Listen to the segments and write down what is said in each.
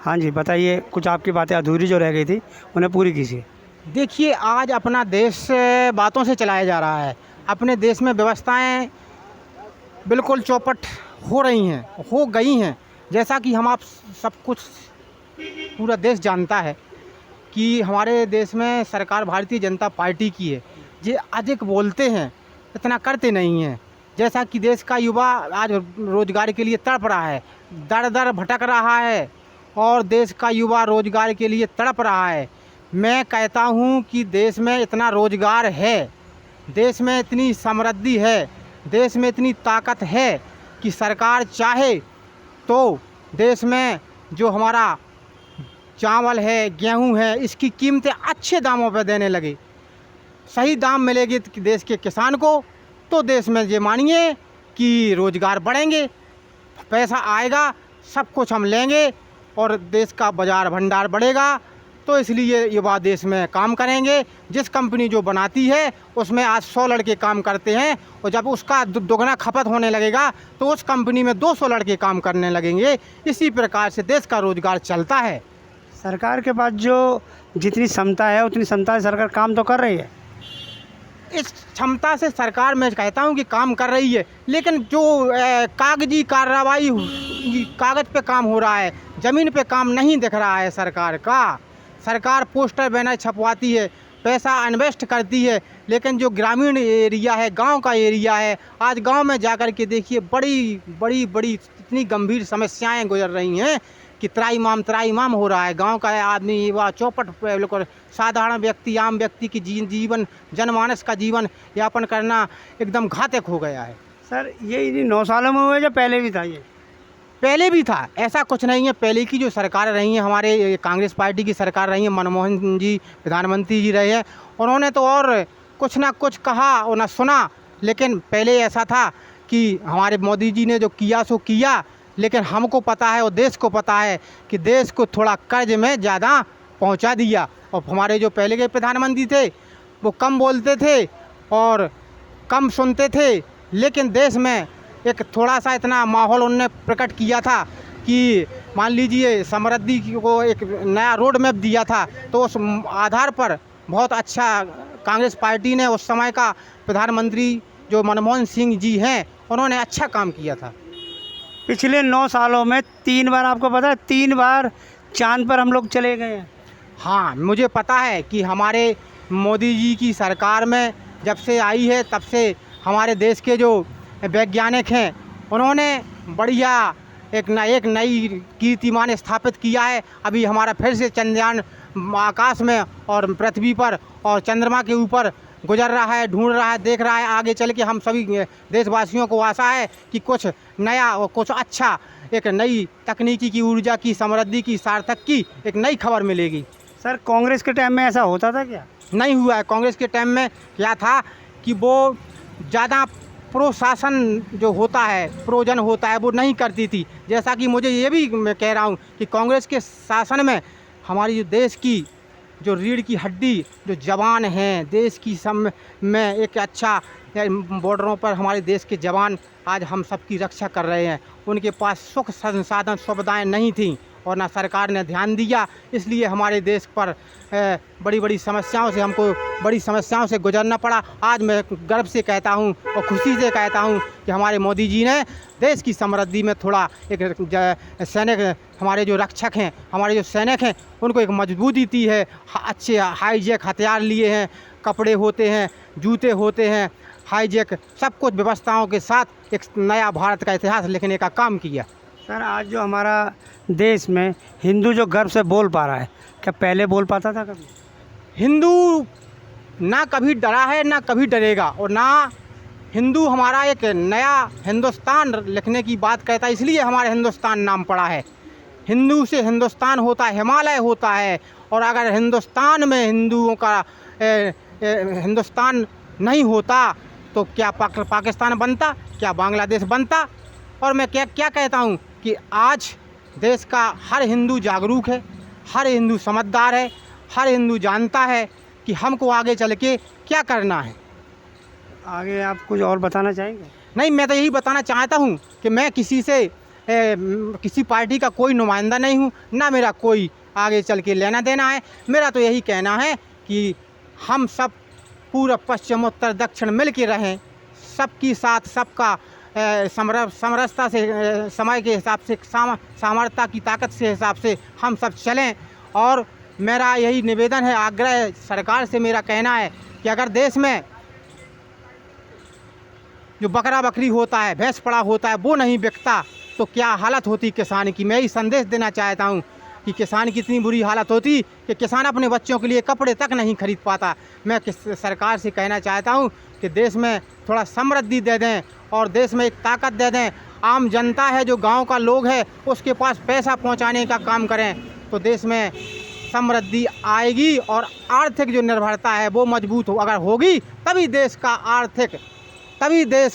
हाँ जी, बताइए, कुछ आपकी बातें अधूरी जो रह गई थी उन्हें पूरी कीजिए। देखिए, आज अपना देश बातों से चलाया जा रहा है। अपने देश में व्यवस्थाएं बिल्कुल चौपट हो रही हैं, हो गई हैं। जैसा कि हम आप सब कुछ पूरा देश जानता है कि हमारे देश में सरकार भारतीय जनता पार्टी की है। ये अधिक बोलते हैं, इतना करते नहीं हैं। जैसा कि देश का युवा आज रोजगार के लिए तड़प रहा है, दर दर भटक रहा है, और देश का युवा रोजगार के लिए तड़प रहा है। मैं कहता हूँ कि देश में इतना रोजगार है, देश में इतनी समृद्धि है, देश में इतनी ताकत है कि सरकार चाहे तो देश में जो हमारा चावल है, गेहूं है, इसकी कीमतें अच्छे दामों पर देने लगे। सही दाम मिलेगी देश के किसान को, तो देश में ये मानिए कि रोजगार बढ़ेंगे, पैसा आएगा, सब कुछ हम लेंगे और देश का बाजार भंडार बढ़ेगा। तो इसलिए युवा देश में काम करेंगे। जिस कंपनी जो बनाती है उसमें आज 100 लड़के काम करते हैं, और जब उसका दोगुना खपत होने लगेगा तो उस कंपनी में 200 लड़के काम करने लगेंगे। इसी प्रकार से देश का रोजगार चलता है। सरकार के पास जो जितनी क्षमता है उतनी क्षमता से सरकार काम तो कर रही है। इस क्षमता से सरकार, मैं कहता हूं कि काम कर रही है, लेकिन जो कागजी कार्रवाई, कागज पे काम हो रहा है, ज़मीन पे काम नहीं दिख रहा है सरकार का। सरकार पोस्टर बैनर छपवाती है, पैसा इन्वेस्ट करती है, लेकिन जो ग्रामीण एरिया है, गांव का एरिया है, आज गांव में जाकर के देखिए, बड़ी बड़ी बड़ी इतनी गंभीर समस्याएं गुजर रही हैं कि त्राईमाम हो रहा है। गांव का आदमी युवा चौपट बिल्कुल साधारण व्यक्ति, आम व्यक्ति की जीवन, जनमानस का जीवन यापन करना एकदम घातक हो गया है। सर, ये इन्हीं 9 सालों में हुआ है या पहले भी था ये? पहले भी था, ऐसा कुछ नहीं है। पहले की जो सरकार रही हैं, हमारे कांग्रेस पार्टी की सरकार रही है, मनमोहन जी प्रधानमंत्री जी रहे हैं, उन्होंने तो और कुछ ना कुछ कहा और ना सुना। लेकिन पहले ऐसा था कि हमारे मोदी जी ने जो किया सो किया, लेकिन हमको पता है और देश को पता है कि देश को थोड़ा कर्ज में ज़्यादा पहुंचा दिया। और हमारे जो पहले के प्रधानमंत्री थे वो कम बोलते थे और कम सुनते थे, लेकिन देश में एक थोड़ा सा इतना माहौल उनने प्रकट किया था कि मान लीजिए समृद्धि को एक नया रोड मैप दिया था, तो उस आधार पर बहुत अच्छा कांग्रेस पार्टी ने, उस समय का प्रधानमंत्री जो मनमोहन सिंह जी हैं, उन्होंने अच्छा काम किया था। पिछले 9 सालों में 3 बार, आपको पता है, 3 बार चांद पर हम लोग चले गए हैं। हाँ, मुझे पता है कि हमारे मोदी जी की सरकार में जब से आई है, तब से हमारे देश के जो वैज्ञानिक हैं, उन्होंने बढ़िया एक नई कीर्तिमान स्थापित किया है। अभी हमारा फिर से चंद्रयान आकाश में और पृथ्वी पर और चंद्रमा के ऊपर गुजर रहा है, ढूंढ रहा है, देख रहा है। आगे चल के हम सभी देशवासियों को आशा है कि कुछ नया और कुछ अच्छा, एक नई तकनीकी की, ऊर्जा की, समृद्धि की, सार्थक की एक नई खबर मिलेगी। सर, कांग्रेस के टाइम में ऐसा होता था क्या? नहीं हुआ है। कांग्रेस के टाइम में क्या था कि वो ज़्यादा प्रोशासन जो होता है, प्रोजन होता है, वो नहीं करती थी। जैसा कि मुझे ये भी मैं कह रहा हूँ कि कांग्रेस के शासन में हमारी जो देश की जो रीढ़ की हड्डी, जो जवान हैं, देश की सब में एक अच्छा, बॉर्डरों पर हमारे देश के जवान आज हम सबकी रक्षा कर रहे हैं। उनके पास सुख संसाधन सुविधाएँ नहीं थीं और ना सरकार ने ध्यान दिया, इसलिए हमारे देश पर बड़ी बड़ी समस्याओं से, हमको बड़ी समस्याओं से गुजरना पड़ा। आज मैं गर्व से कहता हूं और खुशी से कहता हूं कि हमारे मोदी जी ने देश की समृद्धि में थोड़ा एक सैनिक, हमारे जो रक्षक हैं, हमारे जो सैनिक हैं, उनको एक मजबूती दी है। अच्छे हाईजेक हथियार लिए हैं, कपड़े होते हैं, जूते होते हैं, हाईजेक सब कुछ व्यवस्थाओं के साथ एक नया भारत का इतिहास लिखने का काम किया। सर, आज जो हमारा देश में हिंदू जो गर्व से बोल पा रहा है, क्या पहले बोल पाता था कभी? हिंदू ना कभी डरा है, ना कभी डरेगा, और ना हिंदू हमारा एक नया हिंदुस्तान लिखने की बात कहता है, इसलिए हमारे हिंदुस्तान नाम पड़ा है। हिंदू से हिंदुस्तान होता है, हिमालय होता है। और अगर हिंदुस्तान में हिंदुओं का हिंदुस्तान नहीं होता तो क्या पाकिस्तान बनता, क्या बांग्लादेश बनता? और मैं क्या कहता हूँ कि आज देश का हर हिंदू जागरूक है, हर हिंदू समझदार है, हर हिंदू जानता है कि हमको आगे चल के क्या करना है। आगे आप कुछ और बताना चाहेंगे? नहीं, मैं तो यही बताना चाहता हूँ कि मैं किसी से किसी पार्टी का कोई नुमाइंदा नहीं हूँ, ना मेरा कोई आगे चल के लेना देना है। मेरा तो यही कहना है कि हम सब पूर्व पश्चिम उत्तर दक्षिण मिल के रहें, सबकी साथ सबका समरसता से समय के हिसाब से सामर्थ्य की ताकत से हिसाब से हम सब चलें। और मेरा यही निवेदन है, आग्रह सरकार से मेरा कहना है कि अगर देश में जो बकरा बकरी होता है, भैंस पड़ा होता है, वो नहीं बिकता तो क्या हालत होती किसान की। मैं यही संदेश देना चाहता हूँ कि किसान की इतनी बुरी हालत होती कि किसान अपने बच्चों के लिए कपड़े तक नहीं खरीद पाता। मैं सरकार से कहना चाहता हूँ कि देश में थोड़ा समृद्धि दे दें और देश में एक ताकत दे दें। आम जनता है, जो गांव का लोग है, उसके पास पैसा पहुंचाने का काम करें तो देश में समृद्धि आएगी और आर्थिक जो निर्भरता है वो मजबूत अगर होगी तभी देश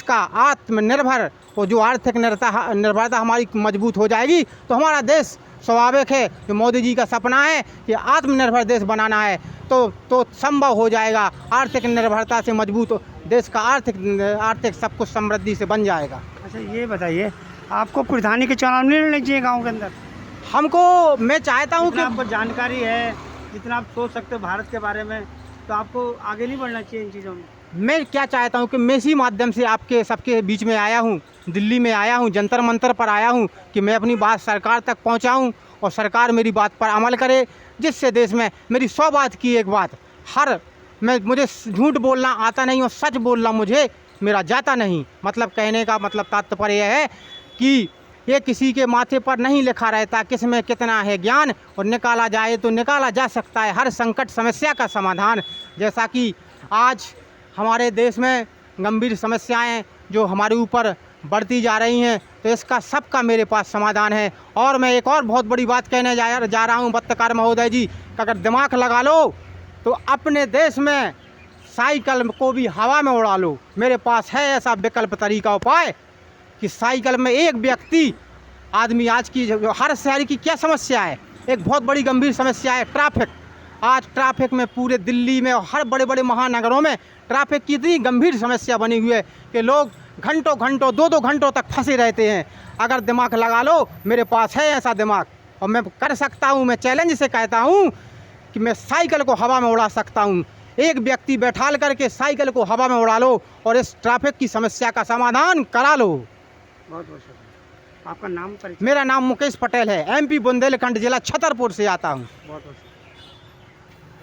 का आत्मनिर्भर और जो आर्थिक निर्भरता हमारी मजबूत हो जाएगी तो हमारा देश स्वाभाविक है, जो मोदी जी का सपना है कि आत्मनिर्भर देश बनाना है तो संभव हो जाएगा। आर्थिक निर्भरता से मजबूत देश का आर्थिक सब कुछ समृद्धि से बन जाएगा। अच्छा ये बताइए, आपको प्रधानी के चुनाव नहीं लड़ने चाहिए गाँव के अंदर? मैं चाहता हूँ कि आपको जानकारी है, जितना आप सोच सकते हो भारत के बारे में, तो आपको आगे नहीं बढ़ना चाहिए इन चीज़ों में? मैं क्या चाहता हूँ कि मैं इसी माध्यम से आपके सबके बीच में आया हूँ, दिल्ली में आया हूँ, जंतर मंतर पर आया हूँ कि मैं अपनी बात सरकार तक पहुँचाऊँ और सरकार मेरी बात पर अमल करे, जिससे देश में मेरी 100 बात की एक बात मुझे झूठ बोलना आता नहीं और सच बोलना मेरा जाता नहीं। मतलब कहने का मतलब तात्पर्य है कि ये किसी के माथे पर नहीं लिखा रहता किस में कितना है ज्ञान, और निकाला जाए तो निकाला जा सकता है हर संकट समस्या का समाधान। जैसा कि आज हमारे देश में गंभीर समस्याएं जो हमारे ऊपर बढ़ती जा रही हैं, तो इसका सबका मेरे पास समाधान है। और मैं एक और बहुत बड़ी बात कहने जा रहा हूं पत्रकार महोदय जी, कि अगर दिमाग लगा लो तो अपने देश में साइकिल को भी हवा में उड़ा लो। मेरे पास है ऐसा विकल्प तरीका उपाय कि साइकिल में एक व्यक्ति आदमी, आज की जो हर शहर की क्या समस्या है, एक बहुत बड़ी गंभीर समस्या है ट्रैफिक। आज ट्रैफिक में पूरे दिल्ली में और हर बड़े बड़े महानगरों में ट्रैफिक की इतनी गंभीर समस्या बनी हुई है कि लोग घंटों 2-2 घंटों तक फंसे रहते हैं। अगर दिमाग लगा लो, मेरे पास है ऐसा दिमाग और मैं कर सकता हूँ। मैं चैलेंज से कहता हूँ कि मैं साइकिल को हवा में उड़ा सकता हूँ। एक व्यक्ति बैठाल करके साइकिल को हवा में उड़ा लो और इस ट्रैफिक की समस्या का समाधान करा लो। बहुत बहुत शुक्रिया। आपका नाम? मेरा नाम मुकेश पटेल है, MP बुंदेलखंड, जिला छतरपुर से आता हूँ। बहुत बहुत